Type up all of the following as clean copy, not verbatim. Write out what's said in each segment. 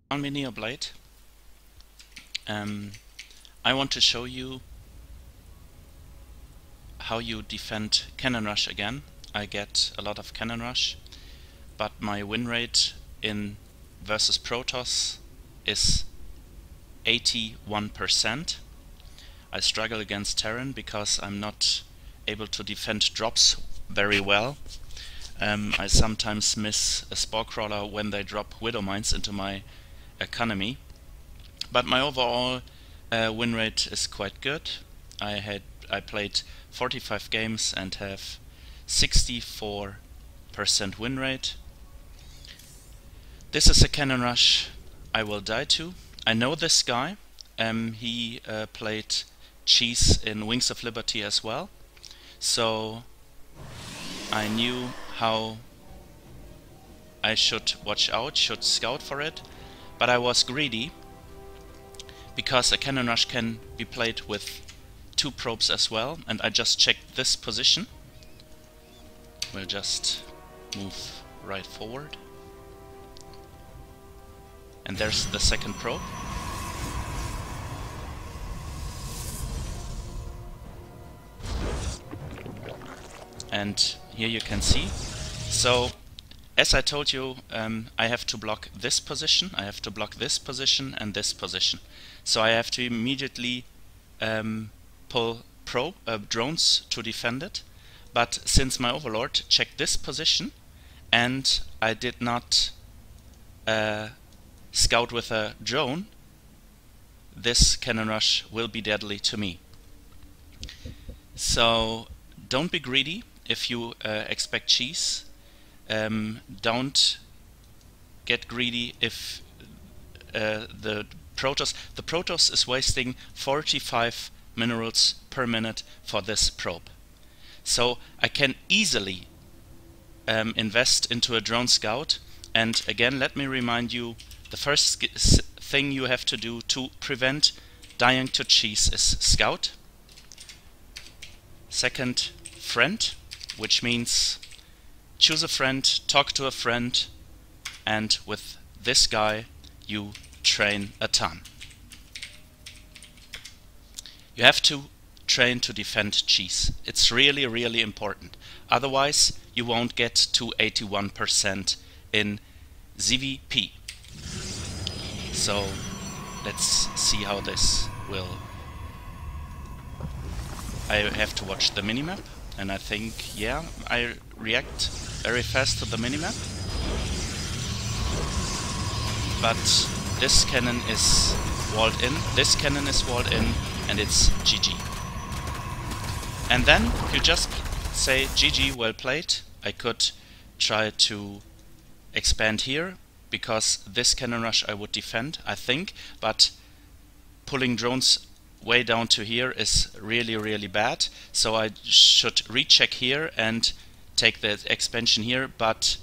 On my NeoBlade, I want to show you how you defend cannon rush again. I get a lot of cannon rush, but my win rate in versus Protoss is 81%. I struggle against Terran because I'm not able to defend drops very well. I sometimes miss a Spore Crawler when they drop Widow Mines into my economy, but my overall win rate is quite good. I played 45 games and have 64% win rate. This is a cannon rush I will die to. I know this guy. He played Cheese in Wings of Liberty as well, so I knew how I should watch out, should scout for it, but I was greedy because a cannon rush can be played with 2 probes as well, and I just checked this position. We'll just move right forward. And there's the second probe. And here you can see. So, as I told you, I have to block this position, I have to block this position and this position. So I have to immediately pull drones to defend it. But since my Overlord checked this position and I did not scout with a drone, this cannon rush will be deadly to me. So don't be greedy if you expect cheese. Don't get greedy if the Protoss is wasting 45 minerals per minute for this probe. So I can easily invest into a drone scout, and again let me remind you, the first thing you have to do to prevent dying to cheese is scout. Second, friend, which means choose a friend, talk to a friend, and with this guy you train a ton. You have to train to defend cheese. It's really, really important. Otherwise you won't get to 81% in ZVP. So let's see how this will. I have to watch the minimap, and I think, yeah, I react very fast to the minimap. But this cannon is walled in, this cannon is walled in, and it's GG. And then you just say GG, well played. I could try to expand here, because this cannon rush I would defend, I think, but pulling drones way down to here is really, really bad. So I should recheck here and take the expansion here, but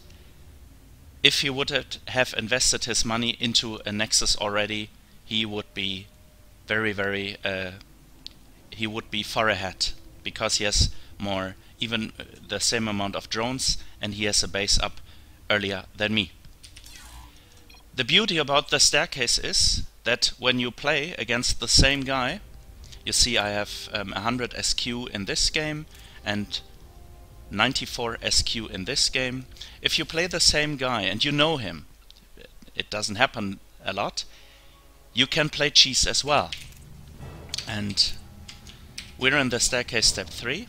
if he would have invested his money into a Nexus already, he would be very, he would be far ahead, because he has more, even the same amount of drones, and he has a base up earlier than me. The beauty about the staircase is that when you play against the same guy, you see I have 100 SQ in this game and 94 SQ in this game. If you play the same guy and you know him, it doesn't happen a lot, you can play cheese as well. And we're in the staircase step 3,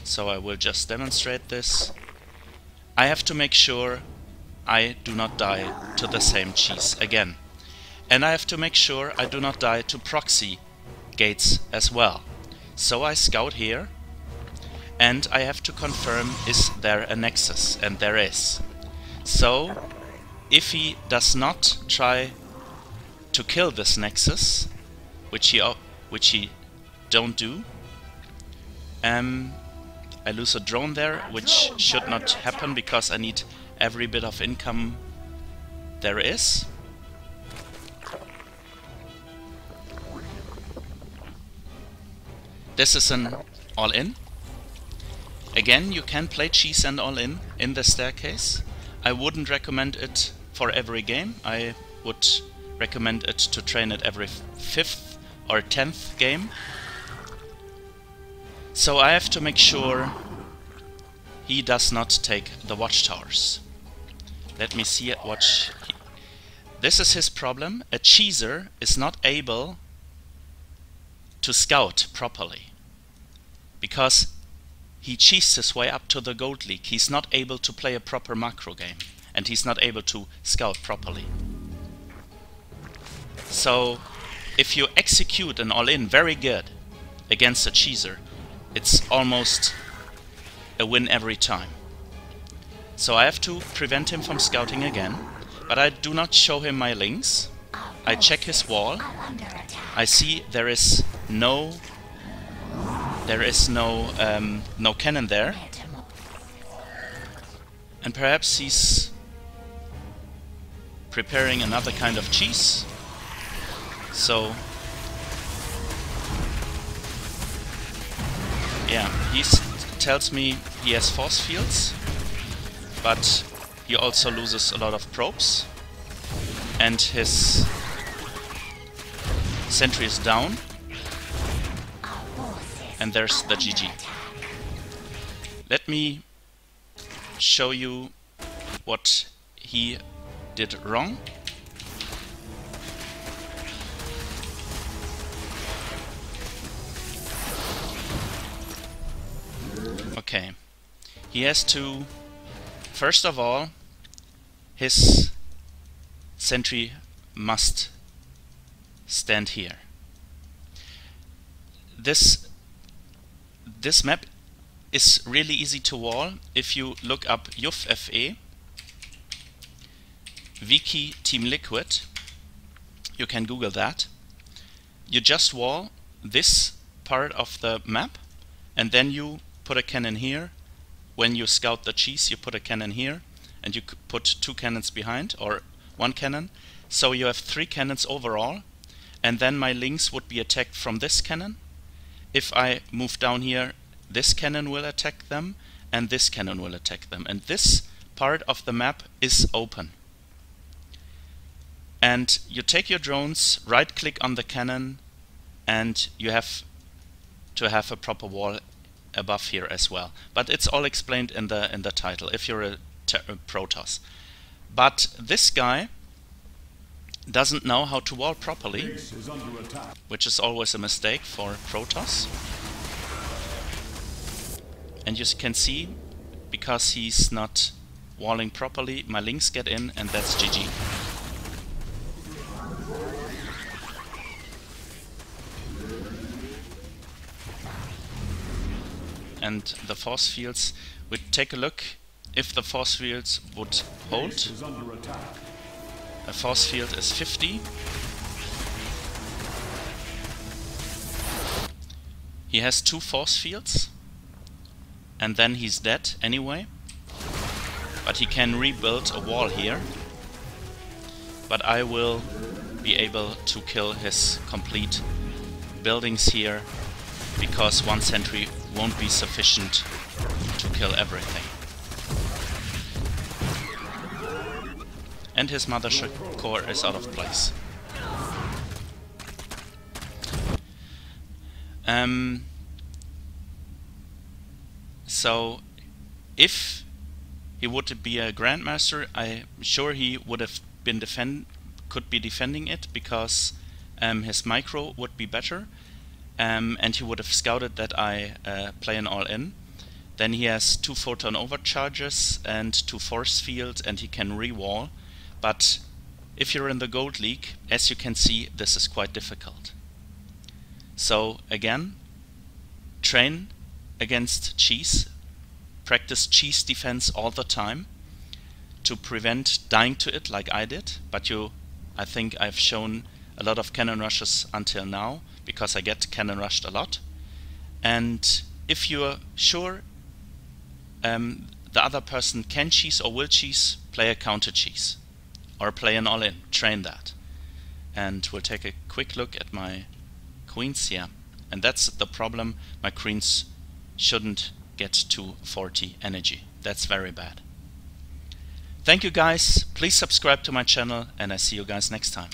so I will just demonstrate this. I have to make sure I do not die to the same cheese again. And I have to make sure I do not die to proxy gates as well. So I scout here, and I have to confirm, is there a Nexus? And there is. So if he does not try to kill this Nexus, which he don't do, I lose a drone there, which should not happen because I need every bit of income there is. This is an all-in. Again, you can play cheese and all-in the staircase. I wouldn't recommend it for every game. I would recommend it to train it every 5th or 10th game. So I have to make sure he does not take the watchtowers. Let me see what this is his problem. A cheeser is not able to scout properly because he cheesed his way up to the gold league. He's not able to play a proper macro game and he's not able to scout properly. So if you execute an all-in very good against a cheeser, it's almost a win every time. So I have to prevent him from scouting again, but I do not show him my links. I check his wall. I see there is no cannon there, and perhaps he's preparing another kind of cheese. So yeah, he tells me he has force fields, but he also loses a lot of probes, and his sentry is down, and there's the GG. Let me show you what he did wrong. Okay, he has to, first of all, his sentry must stand here. This map is really easy to wall. If you look up UgoSeven Wiki Team Liquid, you can Google that. You just wall this part of the map, and then you put a cannon here. When you scout the cheese, you put a cannon here, and you put 2 cannons behind, or 1 cannon. So you have 3 cannons overall, and then my links would be attacked from this cannon. If I move down here, this cannon will attack them, and this cannon will attack them. And this part of the map is open. And you take your drones, right-click on the cannon, and you have to have a proper wall above here as well. But it's all explained in the title if you're a Protoss. But this guy doesn't know how to wall properly, which is always a mistake for Protoss. And you can see, because he's not walling properly, my links get in, and that's GG. And the force fields, we take a look if the force fields would hold. A force field is 50. He has 2 force fields, and then he's dead anyway. But he can rebuild a wall here. But I will be able to kill his complete buildings here, because 1 sentry won't be sufficient to kill everything. And his mothership core is out of place. So if he would be a Grandmaster, I'm sure he would have been could be defending it, because his micro would be better, and he would have scouted that I play an all-in. Then he has 2 photon overcharges and 2 force fields, and he can re-wall. But if you're in the Gold League, as you can see, this is quite difficult. So again, train against cheese, practice cheese defense all the time to prevent dying to it like I did. But I think I've shown a lot of cannon rushes until now, because I get cannon rushed a lot. And if you're sure the other person can cheese or will cheese, play a counter cheese or play an all-in, train that. And we'll take a quick look at my queens here. And that's the problem, my queens shouldn't get to 40 energy. That's very bad. Thank you guys, please subscribe to my channel, and I see you guys next time.